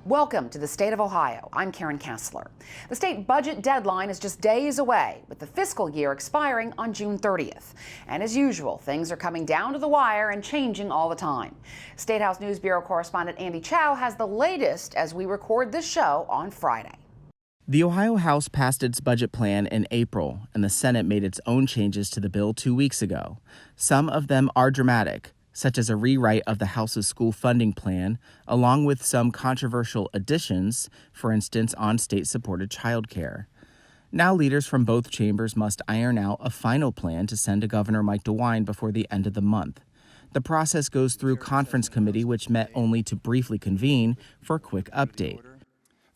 Welcome to the state of Ohio. I'm Karen Kessler. The state budget deadline is just days away, with the fiscal year expiring on June 30th. And as usual, things are coming down to the wire and changing all the time. State House News Bureau correspondent Andy Chow has the latest as we record this show on Friday. The Ohio House passed its budget plan in April, and the Senate made its own changes to the bill 2 weeks ago. Some of them are dramatic, such as a rewrite of the House's school funding plan, along with some controversial additions, for instance, on state-supported childcare. Now leaders from both chambers must iron out a final plan to send to Governor Mike DeWine before the end of the month. The process goes through conference committee, which met only to briefly convene for a quick update.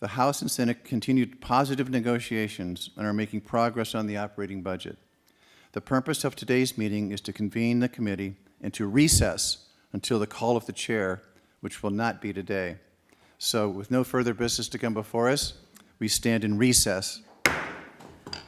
The House and Senate continued positive negotiations and are making progress on the operating budget. The purpose of today's meeting is to convene the committee and to recess until the call of the chair, which will not be today. So with no further business to come before us, we stand in recess.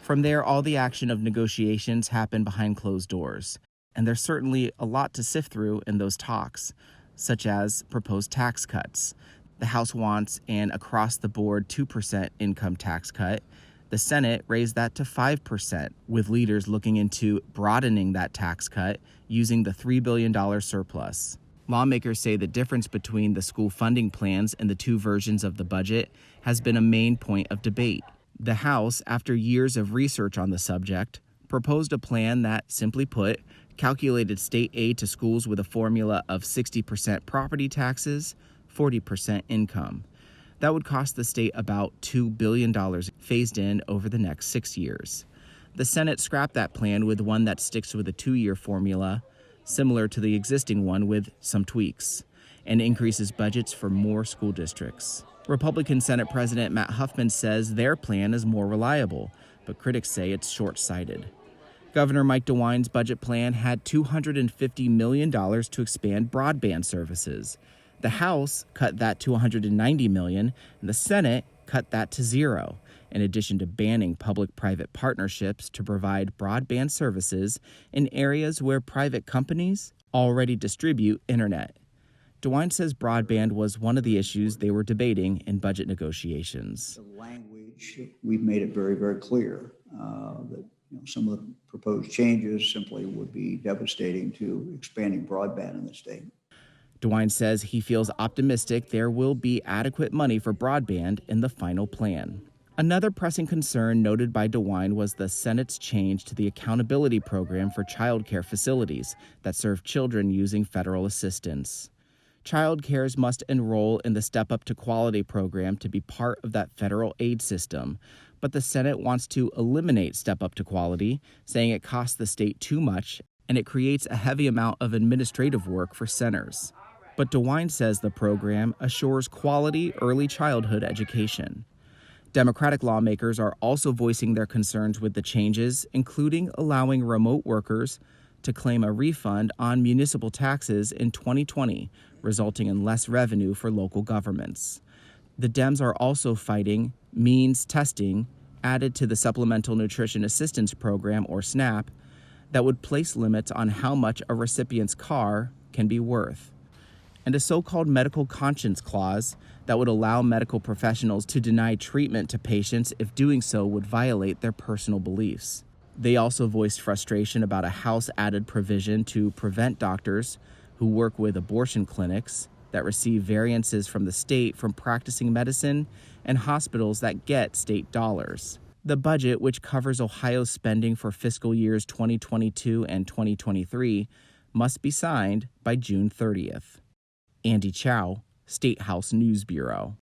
From there, all the action of negotiations happen behind closed doors. And there's certainly a lot to sift through in those talks, such as proposed tax cuts. The House wants an across-the-board 2% income tax cut. The Senate raised that to 5%, with leaders looking into broadening that tax cut using the $3 billion surplus. Lawmakers say the difference between the school funding plans and the two versions of the budget has been a main point of debate. The House, after years of research on the subject, proposed a plan that, simply put, calculated state aid to schools with a formula of 60% property taxes, 40% income. That would cost the state about $2 billion phased in over the next 6 years. The Senate scrapped that plan with one that sticks with a 2-year formula, similar to the existing one with some tweaks, and increases budgets for more school districts. Republican Senate President Matt Huffman says their plan is more reliable, but critics say it's short-sighted. Governor Mike DeWine's budget plan had $250 million to expand broadband services. The House cut that to $190 million, and the Senate cut that to $0, in addition to banning public-private partnerships to provide broadband services in areas where private companies already distribute internet. DeWine says broadband was one of the issues they were debating in budget negotiations. The language, we've made it very, very clear that some of the proposed changes simply would be devastating to expanding broadband in the state. DeWine says he feels optimistic there will be adequate money for broadband in the final plan. Another pressing concern noted by DeWine was the Senate's change to the accountability program for child care facilities that serve children using federal assistance. Child cares must enroll in the Step Up to Quality program to be part of that federal aid system, but the Senate wants to eliminate Step Up to Quality, saying it costs the state too much and it creates a heavy amount of administrative work for centers. But DeWine says the program assures quality early childhood education. Democratic lawmakers are also voicing their concerns with the changes, including allowing remote workers to claim a refund on municipal taxes in 2020, resulting in less revenue for local governments. The Dems are also fighting means testing added to the Supplemental Nutrition Assistance Program, or SNAP, that would place limits on how much a recipient's car can be worth, and a so-called medical conscience clause that would allow medical professionals to deny treatment to patients if doing so would violate their personal beliefs. They also voiced frustration about a House-added provision to prevent doctors who work with abortion clinics that receive variances from the state from practicing medicine and hospitals that get state dollars. The budget, which covers Ohio's spending for fiscal years 2022 and 2023, must be signed by June 30th. Andy Chow, State House News Bureau.